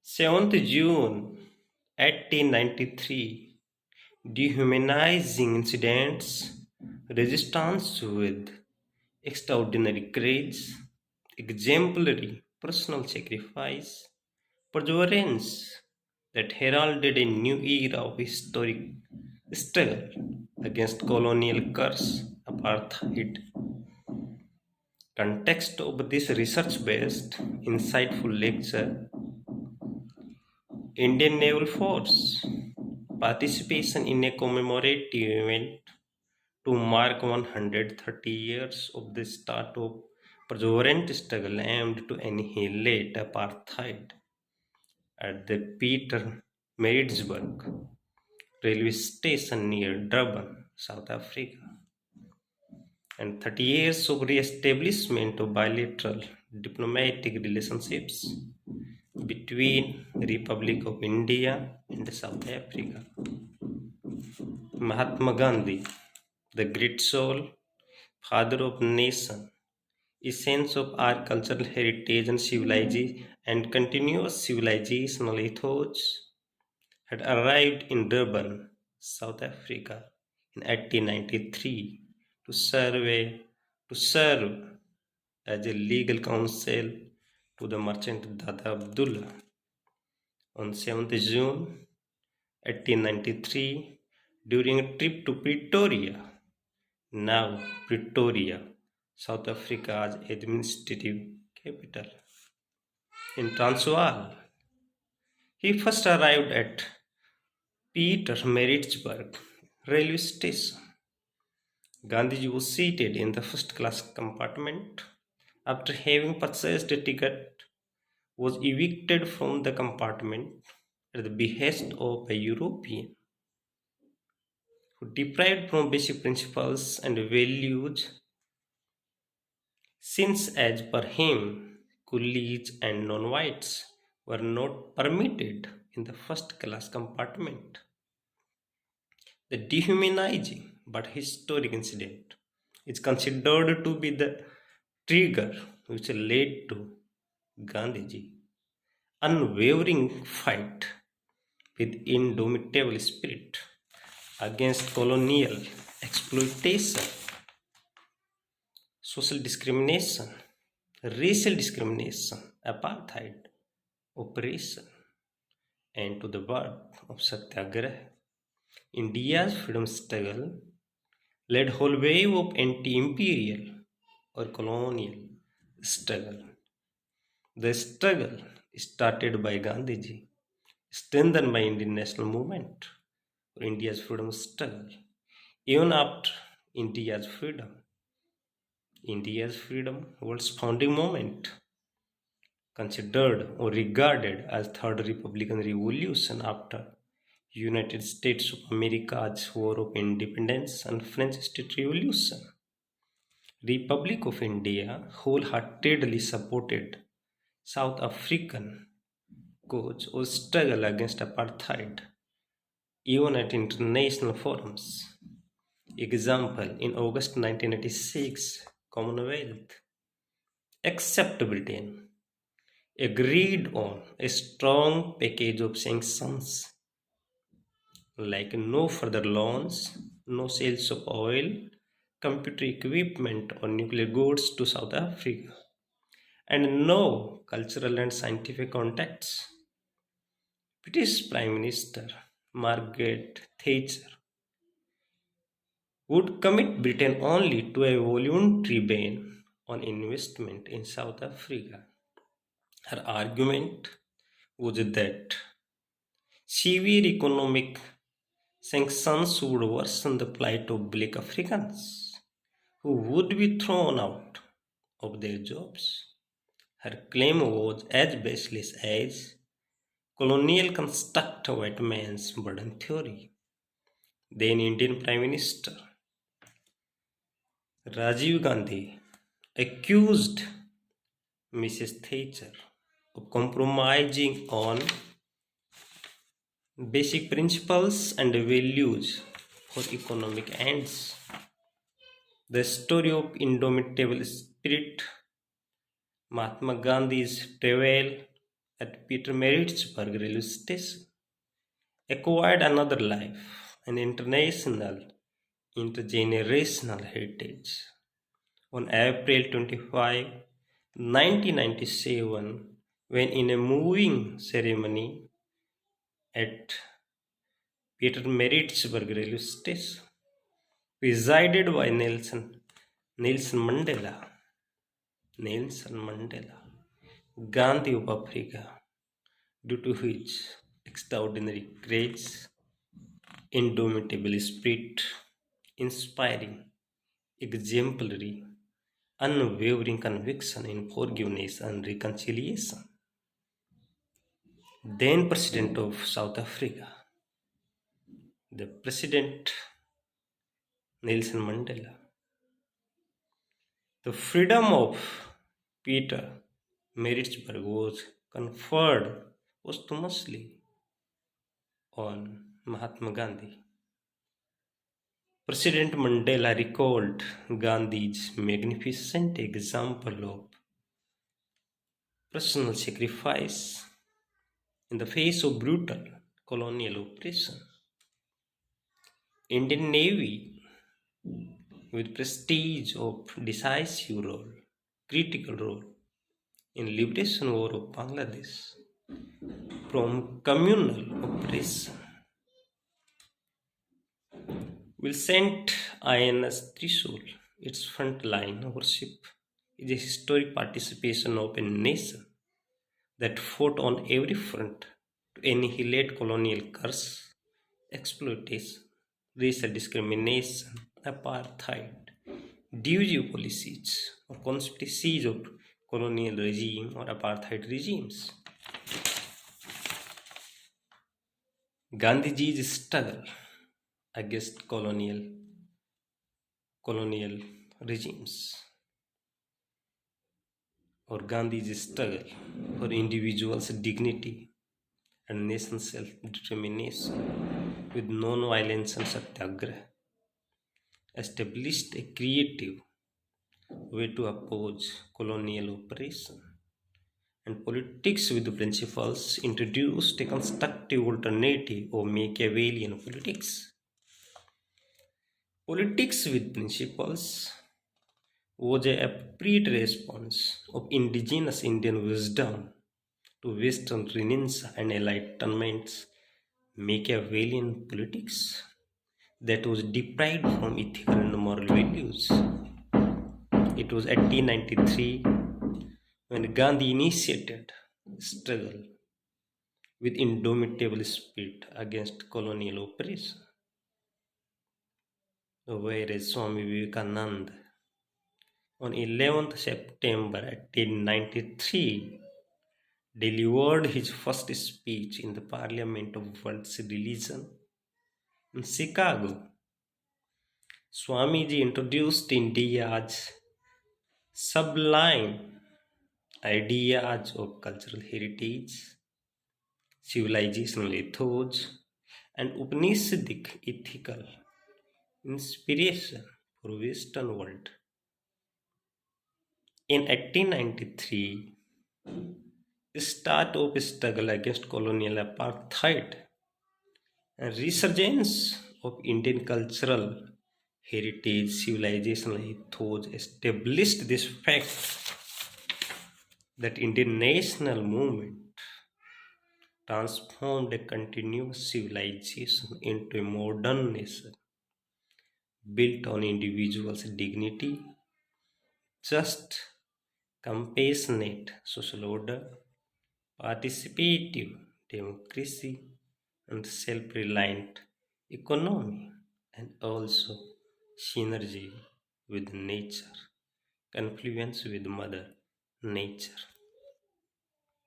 7th June 1893, dehumanizing incidents, resistance with extraordinary courage, exemplary personal sacrifice, perseverance that heralded a new era of historic struggle against colonial curse apartheid. Context of this research based, insightful lecture: Indian Naval Force participation in a commemorative event to mark 130 years of the start of perseverant struggle aimed to annihilate apartheid at the Peter Maritzburg railway station near Durban, South Africa, and 30 years of re-establishment of bilateral diplomatic relationships between Republic of India and South Africa. Mahatma Gandhi, the great soul, father of nation, essence of our cultural heritage and civilization and continuous civilizational ethos, had arrived in Durban, South Africa in 1893 to serve as a legal counsel to the merchant Dada Abdullah. On 7th June 1893, during a trip to Pretoria, now Pretoria, South Africa's administrative capital, in Transvaal, he first arrived at Pietermaritzburg railway station. Gandhiji was seated in the first class compartment. After having purchased a ticket, was evicted from the compartment at the behest of a European who deprived from basic principles and values, since as per him, coolies and non-whites were not permitted in the first class compartment. The dehumanizing but historic incident is considered to be the trigger which led to Gandhiji unwavering fight with indomitable spirit against colonial exploitation, social discrimination, racial discrimination, apartheid, oppression, and to the birth of Satyagraha. India's freedom struggle led whole wave of anti-imperial or colonial struggle. The struggle started by Gandhiji, strengthened by Indian national movement for India's freedom struggle. Even after India's freedom, India's freedom, world's founding moment, considered or regarded as Third Republican Revolution after United States of America's War of Independence and French State Revolution. Republic of India wholeheartedly supported South African cause or struggle against apartheid, even at international forums. Example, in August 1986, Commonwealth, except Britain, agreed on a strong package of sanctions like no further loans, no sales of oil, computer equipment, or nuclear goods to South Africa, and no cultural and scientific contacts. British Prime Minister Margaret Thatcher would commit Britain only to a voluntary ban on investment in South Africa. Her argument was that severe economic sanctions would worsen the plight of black Africans, who would be thrown out of their jobs. Her claim was as baseless as colonial construct white man's burden theory. Then Indian Prime Minister Rajiv Gandhi accused Mrs. Thatcher of compromising on basic principles and values for economic ends. The story of indomitable spirit, Mahatma Gandhi's travail at Peter railway station, acquired another life, an international intergenerational heritage. On April 25, 1997, when in a moving ceremony at Peter railway station, presided by Nelson Mandela, Gandhi of Africa, due to his extraordinary courage, indomitable spirit, inspiring, exemplary, unwavering conviction in forgiveness and reconciliation. Then President of South Africa, the President Nelson Mandela, the freedom of Peter Maritzburg was conferred posthumously on Mahatma Gandhi. President Mandela recalled Gandhi's magnificent example of personal sacrifice in the face of brutal colonial oppression. Indian Navy, with prestige of decisive role, critical role in liberation war of Bangladesh from communal oppression, will send INS Trishul, its frontline worship, is a historic participation of a nation that fought on every front to annihilate colonial curse, exploitation, racial discrimination, apartheid, divisive policies, or conspiracies of colonial regime or apartheid regimes. Gandhiji's struggle against colonial regimes, or Gandhi's struggle for individuals' dignity and nation self-determination with non-violence and satyagraha, established a creative way to oppose colonial oppression, and politics with principles introduced a constructive alternative of Machiavellian politics. Politics with principles was a appropriate response of indigenous Indian wisdom to Western Renaissance and Enlightenment's Machiavellian politics that was deprived from ethical and moral values. It was 1893 when Gandhi initiated struggle with indomitable spirit against colonial oppression, whereas Swami Vivekananda on 11th September 1893 delivered his first speech in the Parliament of World's Religion in Chicago. Swamiji introduced India's sublime ideas of cultural heritage, civilizational ethos, and Upanishadic ethical inspiration for Western world. In 1893, the start of a struggle against colonial apartheid and resurgence of Indian cultural heritage, civilizational ethos established this fact that Indian national movement transformed a continuous civilization into a modern nation built on individuals' dignity, just, compassionate social order, participative democracy, and self-reliant economy, and also synergy with nature, confluence with Mother Nature.